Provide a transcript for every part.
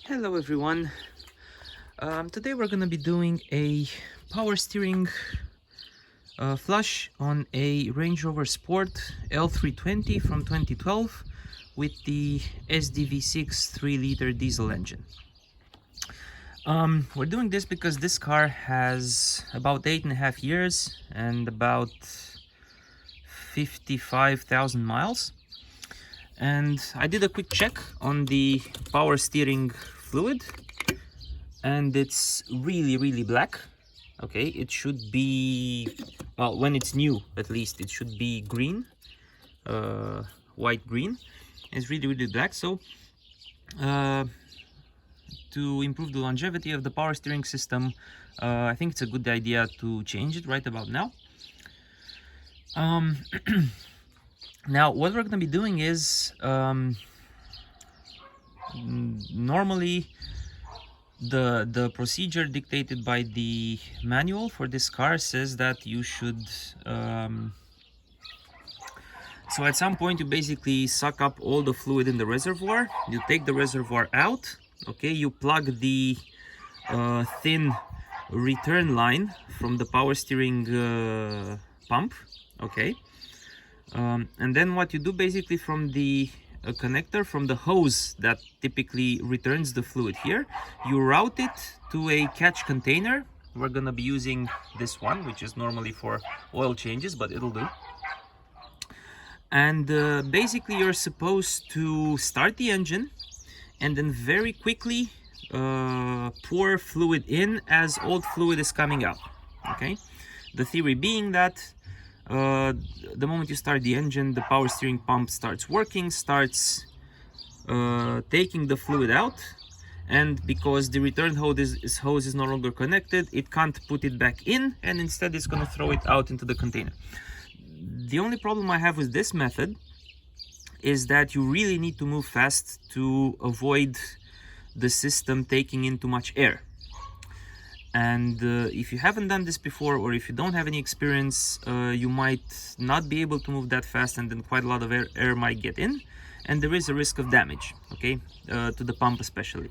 Hello everyone. Today we're gonna be doing a power steering flush on a Range Rover Sport L320 from 2012 with the SDV6 3-liter diesel engine. We're doing this because this car has about 8.5 years and about 55,000 miles. And I did a quick check on the power steering fluid, and it's really black. Okay, it should be, well, when it's new at least it should be green, white green. It's really black. So to improve the longevity of the power steering system, I think it's a good idea to change it right about now. Now what we're going to be doing is, normally the procedure dictated by the manual for this car says that you should, so at some point you basically suck up all the fluid in the reservoir. You take the reservoir out, okay, you plug the thin return line from the power steering pump, okay, and then what you do basically from the connector, from the hose that typically returns the fluid here, you route it to a catch container. We're gonna be using this one, which is normally for oil changes, but it'll do. And basically you're supposed to start the engine and then very quickly pour fluid in as old fluid is coming out. Okay, the theory being that the moment you start the engine, the power steering pump starts working, starts taking the fluid out, and because the return hose is no longer connected, it can't put it back in, and instead it's going to throw it out into the container. The only problem I have with this method is that you really need to move fast to avoid the system taking in too much air. And if you haven't done this before, or if you don't have any experience, you might not be able to move that fast, and then quite a lot of air might get in, and there is a risk of damage, okay, to the pump especially.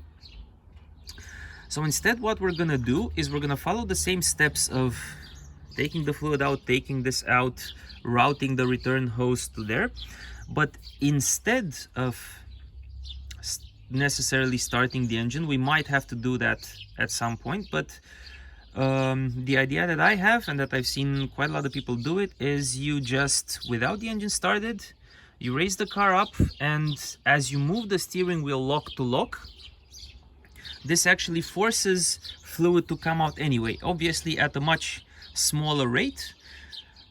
So instead what we're gonna do is we're gonna follow the same steps of taking the fluid out, taking this out, routing the return hose to there, but instead of necessarily starting the engine, we might have to do that at some point, but the idea that I have and that I've seen quite a lot of people do it is you just, without the engine started, you raise the car up, and as you move the steering wheel lock to lock, this actually forces fluid to come out anyway, obviously at a much smaller rate,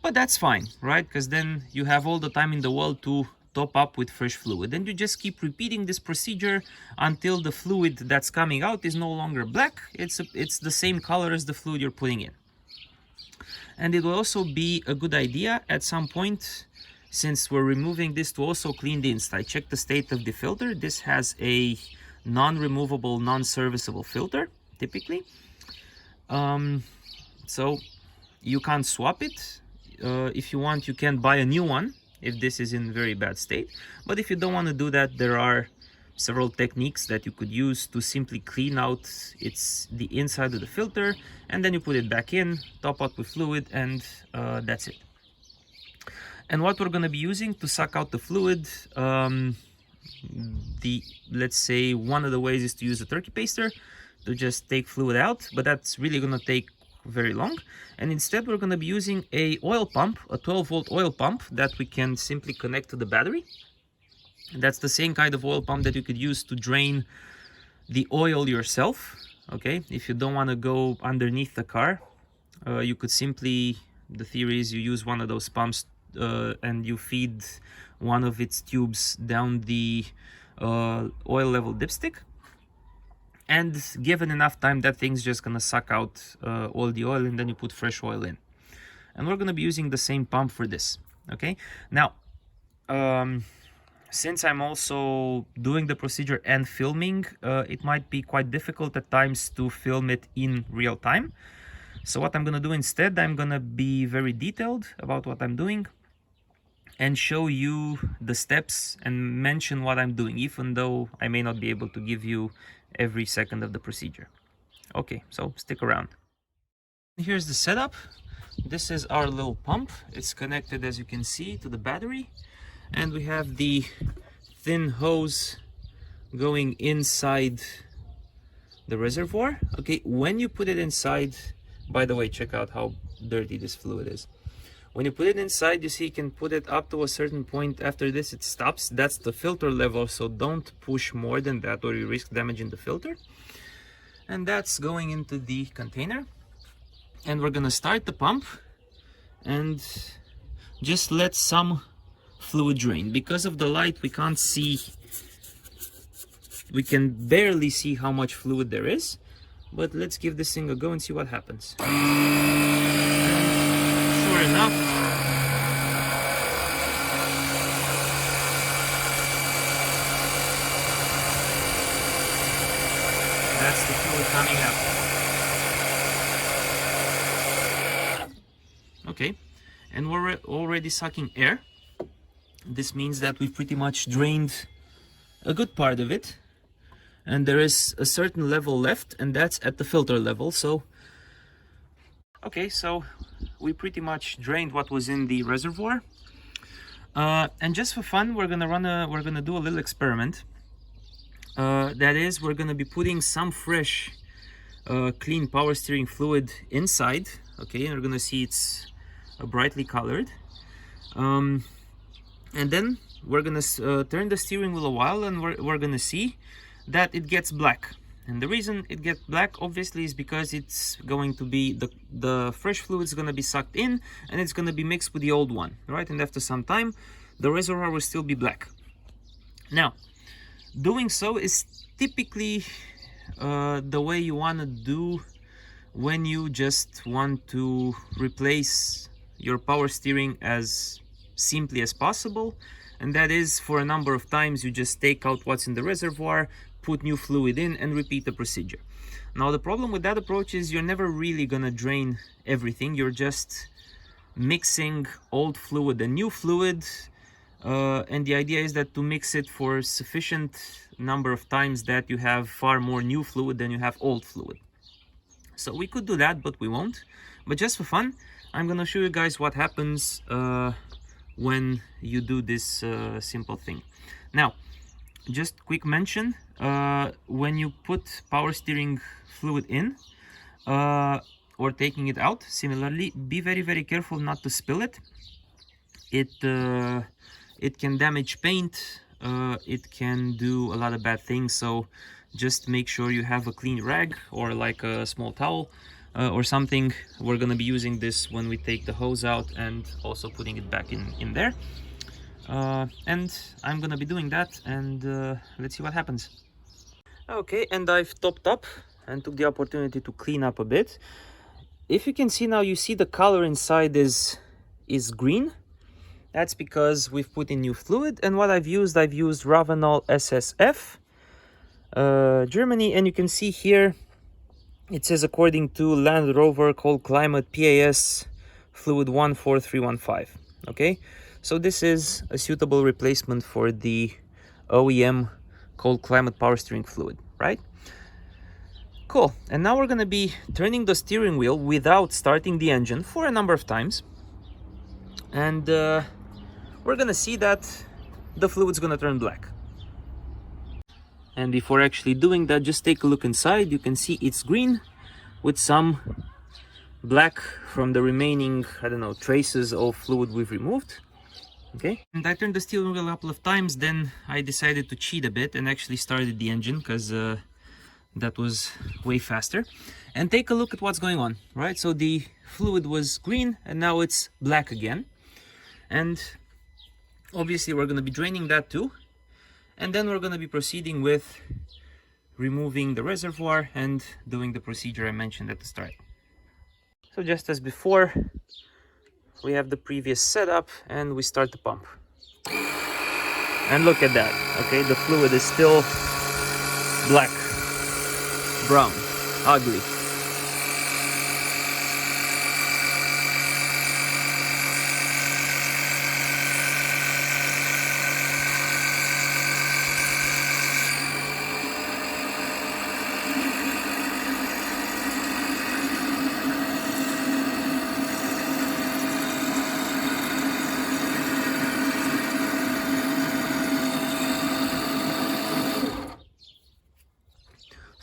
but that's fine, right? Because then you have all the time in the world to top up with fresh fluid, and you just keep repeating this procedure until the fluid that's coming out is no longer black. It's the same color as the fluid you're putting in. And it will also be a good idea at some point, since we're removing this, to also clean the inside. Check the state of the filter. This has a non-removable, non-serviceable filter typically, so you can't swap it. If you want, you can buy a new one if this is in very bad state, but if you don't want to do that, there are several techniques that you could use to simply clean out the inside of the filter, and then you put it back in, top up with fluid, and that's it. And what we're going to be using to suck out the fluid, let's say one of the ways is to use a turkey baster to just take fluid out, but that's really going to take very long. And instead we're going to be using a oil pump, a 12-volt oil pump that we can simply connect to the battery. And that's the same kind of oil pump that you could use to drain the oil yourself, okay? If you don't want to go underneath the car, you could simply, the theory is you use one of those pumps and you feed one of its tubes down the oil level dipstick, and given enough time, that thing's just gonna suck out all the oil, and then you put fresh oil in. And we're gonna be using the same pump for this, okay? Now, since I'm also doing the procedure and filming, it might be quite difficult at times to film it in real time. So what I'm gonna do instead, I'm gonna be very detailed about what I'm doing. and show you the steps and mention what I'm doing, even though I may not be able to give you every second of the procedure. Okay, so stick around. Here's the setup. This is our little pump. It's connected, as you can see, to the battery, and we have the thin hose going inside the reservoir. Okay, when you put it inside, by the way, check out how dirty this fluid is. When you put it inside, you see you can put it up to a certain point. After this, it stops. That's the filter level, so don't push more than that or you risk damaging the filter. And that's going into the container. And we're gonna start the pump and just let some fluid drain. Because of the light, we can't see, we can barely see how much fluid there is, but let's give this thing a go and see what happens. Sure enough, that's the fluid coming out. Okay, and we're already sucking air. This means that we've pretty much drained a good part of it, and there is a certain level left, and that's at the filter level. So okay, so we pretty much drained what was in the reservoir, and just for fun, we're gonna do a little experiment. That is, we're gonna be putting some fresh clean power steering fluid inside. Okay, and we're gonna see it's brightly colored, and then we're gonna turn the steering wheel a while, and we're gonna see that it gets black. And the reason it gets black, obviously, is because it's going to be the fresh fluid is going to be sucked in, and it's going to be mixed with the old one, right? And after some time, the reservoir will still be black. Now, doing so is typically the way you want to do when you just want to replace your power steering as simply as possible. And that is, for a number of times, you just take out what's in the reservoir, put new fluid in, and repeat the procedure. Now, the problem with that approach is you're never really gonna drain everything. You're just mixing old fluid and new fluid, and the idea is that to mix it for sufficient number of times that you have far more new fluid than you have old fluid. So we could do that, but we won't. But just for fun, I'm gonna show you guys what happens when you do this simple thing. Now, just quick mention, when you put power steering fluid in or taking it out, similarly, be very careful not to spill it. It can damage paint, it can do a lot of bad things, so just make sure you have a clean rag or like a small towel or something. We're gonna be using this when we take the hose out and also putting it back in there. And I'm gonna be doing that, and let's see what happens. Okay, and I've topped up and took the opportunity to clean up a bit. If you can see now, you see the color inside is green. That's because we've put in new fluid, and what I've used Ravenol SSF, Germany, and you can see here it says according to Land Rover Cold Climate PAS fluid 14315. Okay, so this is a suitable replacement for the OEM cold climate power steering fluid, right? Cool. And now we're going to be turning the steering wheel without starting the engine for a number of times, and we're going to see that the fluid's going to turn black. And before actually doing that, just take a look inside. You can see it's green with some black from the remaining, I don't know, traces of fluid we've removed. Okay, and I turned the steering wheel a couple of times, then I decided to cheat a bit and actually started the engine, because that was way faster. And take a look at what's going on, right? So the fluid was green and now it's black again, and obviously we're going to be draining that too, and then we're going to be proceeding with removing the reservoir and doing the procedure I mentioned at the start. So just as before, we have the previous setup and we start the pump. And look at that, okay? The fluid is still black, brown, ugly.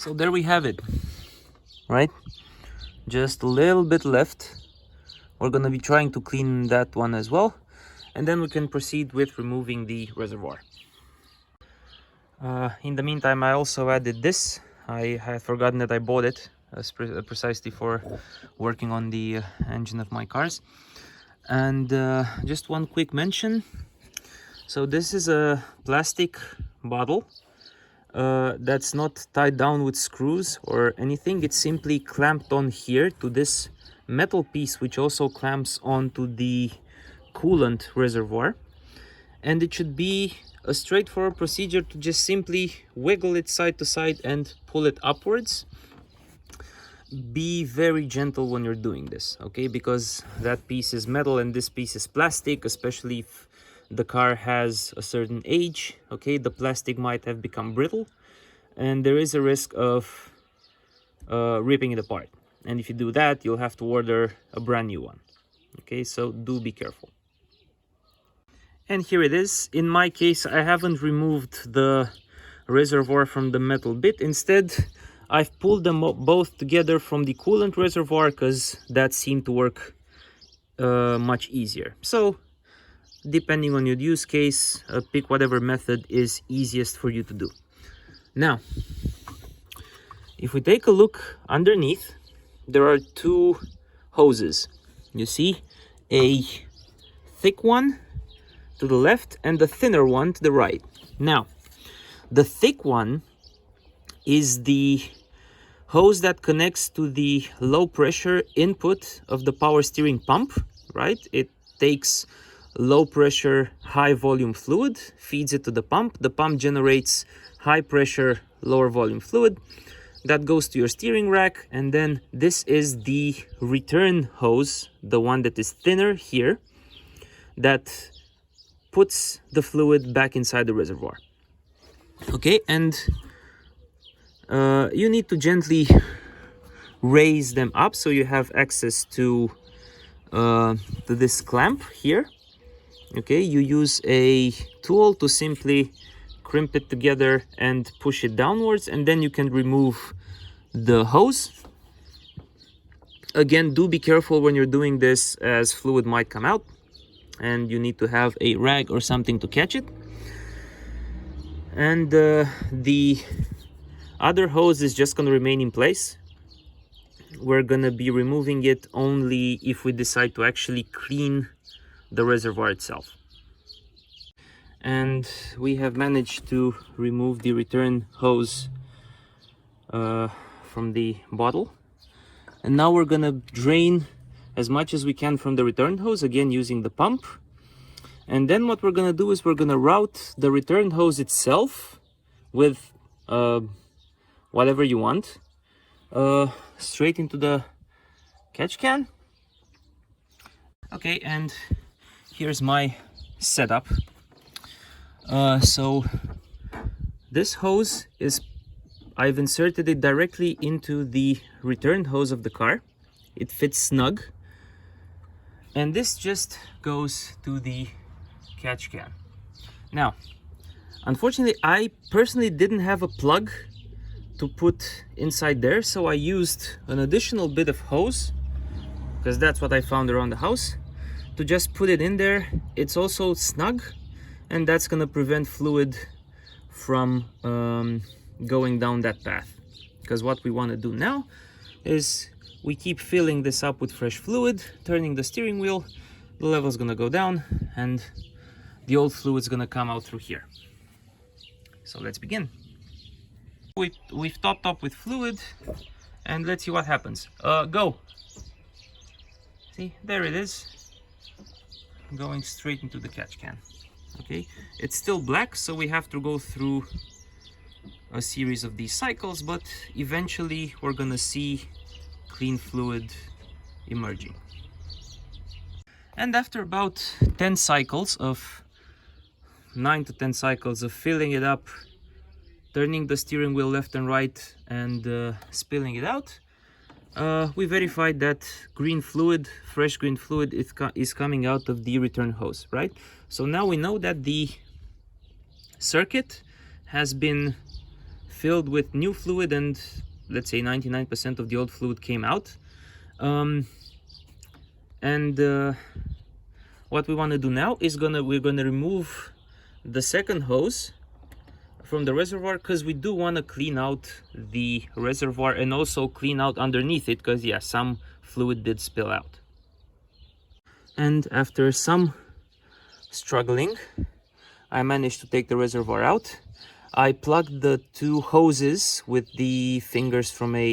So there we have it, right? Just a little bit left. We're gonna be trying to clean that one as well, and then we can proceed with removing the reservoir. In the meantime, I also added this. I had forgotten that I bought it precisely for working on the engine of my cars. And just one quick mention. So this is a plastic bottle that's not tied down with screws or anything. It's simply clamped on here to this metal piece, which also clamps onto the coolant reservoir. And it should be a straightforward procedure to just simply wiggle it side to side and pull it upwards. Be very gentle when you're doing this, okay? Because that piece is metal and this piece is plastic, especially if the car has a certain age, okay? The plastic might have become brittle and there is a risk of ripping it apart. And if you do that, you'll have to order a brand new one, okay? So do be careful. And here it is. In my case, I haven't removed the reservoir from the metal bit. Instead, I've pulled them both together from the coolant reservoir because that seemed to work much easier. So, depending on your use case, pick whatever method is easiest for you to do. Now, if we take a look underneath, there are two hoses. You see a thick one to the left and the thinner one to the right. Now, the thick one is the hose that connects to the low pressure input of the power steering pump, right? It takes low pressure, high volume fluid, feeds it to the pump generates high pressure, lower volume fluid that goes to your steering rack. And then this is the return hose, the one that is thinner here, that puts the fluid back inside the reservoir. Okay, and you need to gently raise them up so you have access to this clamp here. Okay, you use a tool to simply crimp it together and push it downwards, and then you can remove the hose. Again, do be careful when you're doing this, as fluid might come out and you need to have a rag or something to catch it. And the other hose is just going to remain in place. We're going to be removing it only if we decide to actually clean the reservoir itself. And we have managed to remove the return hose from the bottle. And now we're going to drain as much as we can from the return hose, again using the pump. And then what we're going to do is we're going to route the return hose itself with whatever you want straight into the catch can. Okay, and here's my setup. So this hose is, I've inserted it directly into the return hose of the car. It fits snug. And this just goes to the catch can. Now, unfortunately, I personally didn't have a plug to put inside there, so I used an additional bit of hose, because that's what I found around the house, to just put it in there. It's also snug, and that's gonna prevent fluid from going down that path. Because what we want to do now is we keep filling this up with fresh fluid, turning the steering wheel, the level's gonna go down and the old fluid's gonna come out through here. So let's begin. We've topped up with fluid and let's see what happens. Go! See, there it is, going straight into the catch can. Okay, it's still black, so we have to go through a series of these cycles, but eventually we're gonna see clean fluid emerging. And after about 10 cycles of 9 to 10 cycles of filling it up, turning the steering wheel left and right and spilling it out, we verified that green fluid, fresh green fluid is coming out of the return hose, right? So now we know that the circuit has been filled with new fluid, and let's say 99% of the old fluid came out. What we want to do now is we're gonna remove the second hose from the reservoir, because we do want to clean out the reservoir and also clean out underneath it, because yeah, some fluid did spill out. And after some struggling, I managed to take the reservoir out. I plugged the two hoses with the fingers from a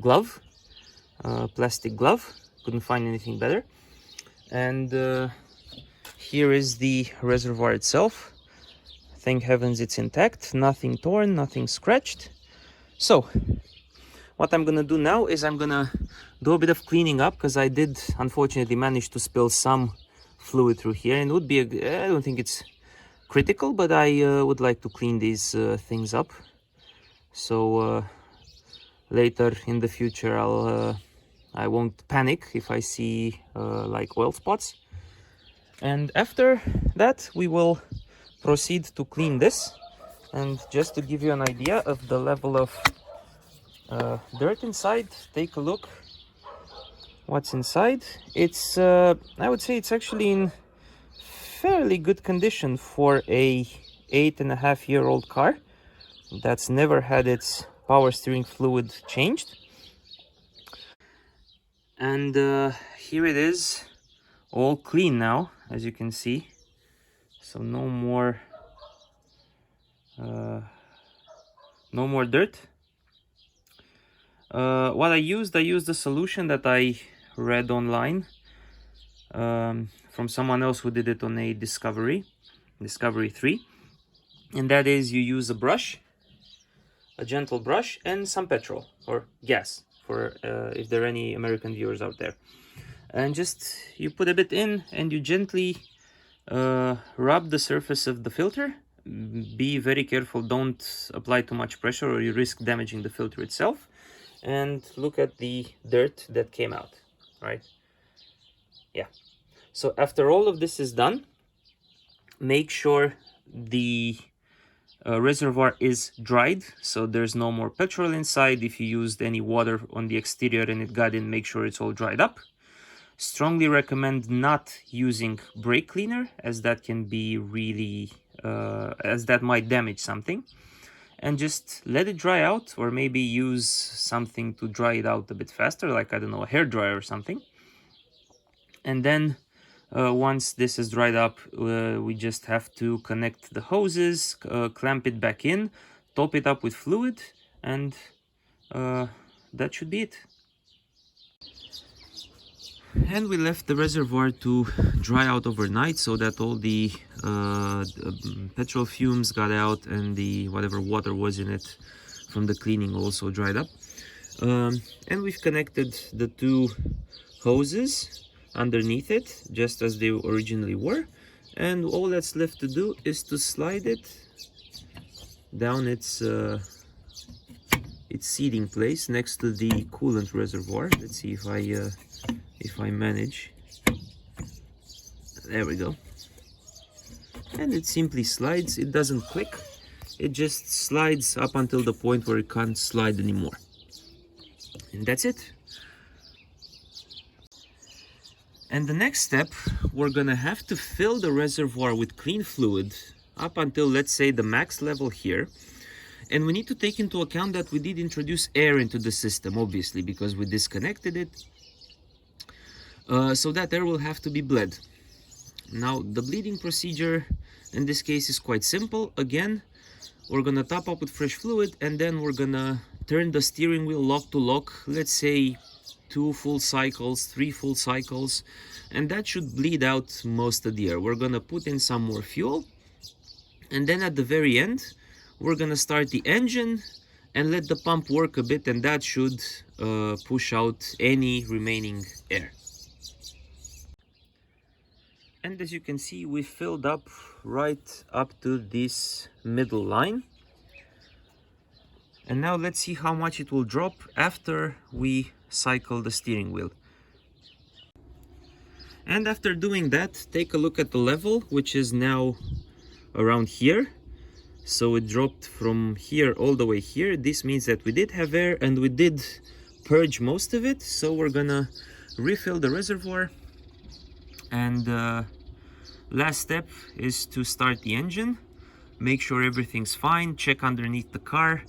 glove, plastic glove. Couldn't find anything better. And here is the reservoir itself. Thank heavens it's intact, nothing torn, nothing scratched. So what I'm gonna do now is I'm gonna do a bit of cleaning up, because I did unfortunately manage to spill some fluid through here, and it would be I don't think it's critical, but I would like to clean these things up, so later in the future I won't panic if I see like oil spots. And after that we will proceed to clean this. And just to give you an idea of the level of dirt inside, take a look what's inside. It's I would say it's actually in fairly good condition for a 8.5-year-old car that's never had its power steering fluid changed. And here it is, all clean now, as you can see. So no more dirt. What I used a solution that I read online from someone else who did it on a Discovery 3, and that is you use a brush, a gentle brush, and some petrol or gas, for if there are any American viewers out there, and just you put a bit in and you gently rub the surface of the filter. Be very careful, don't apply too much pressure or you risk damaging the filter itself. And look at the dirt that came out, right? Yeah. So after all of this is done, make sure the reservoir is dried, so there's no more petrol inside. If you used any water on the exterior and it got in, make sure it's all dried up. Strongly recommend not using brake cleaner, as that can be really as that might damage something. And just let it dry out, or maybe use something to dry it out a bit faster, like, I don't know, a hairdryer or something. And then once this is dried up, we just have to connect the hoses, clamp it back in, top it up with fluid, and that should be it. And we left the reservoir to dry out overnight, so that all the petrol fumes got out and the whatever water was in it from the cleaning also dried up. And we've connected the two hoses underneath it, just as they originally were. And all that's left to do is to slide it down its seating place next to the coolant reservoir. Let's see if I manage. There we go. And it simply slides. It doesn't click. It just slides up until the point where it can't slide anymore. And that's it. And the next step, we're gonna have to fill the reservoir with clean fluid up until, let's say, the max level here. And we need to take into account that we did introduce air into the system, obviously, because we disconnected it. So that air will have to be bled. Now, the bleeding procedure in this case is quite simple. Again, we're gonna top up with fresh fluid, and then we're gonna turn the steering wheel lock to lock, let's say 2 full cycles, 3 full cycles, and that should bleed out most of the air. We're gonna put in some more fuel, and then at the very end, we're gonna start the engine and let the pump work a bit, and that should push out any remaining air. And as you can see, we filled up right up to this middle line. And now let's see how much it will drop after we cycle the steering wheel. And after doing that, take a look at the level, which is now around here. So it dropped from here all the way here. This means that we did have air and we did purge most of it. So we're gonna refill the reservoir, and last step is to start the engine, make sure everything's fine, check underneath the car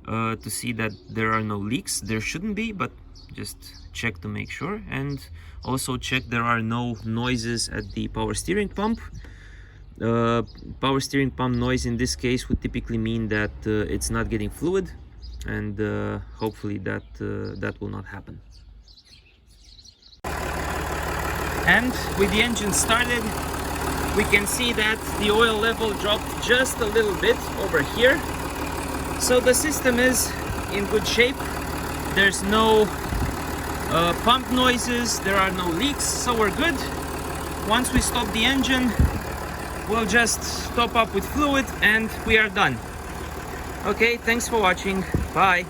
to see that there are no leaks. There shouldn't be, but just check to make sure, and also check there are no noises at the power steering pump. Power steering pump noise in this case would typically mean that it's not getting fluid, and hopefully that will not happen. And with the engine started, we can see that the oil level dropped just a little bit over here. So the system is in good shape. There's no pump noises, there are no leaks, so we're good. Once we stop the engine, we'll just top up with fluid and we are done. Okay, thanks for watching. Bye.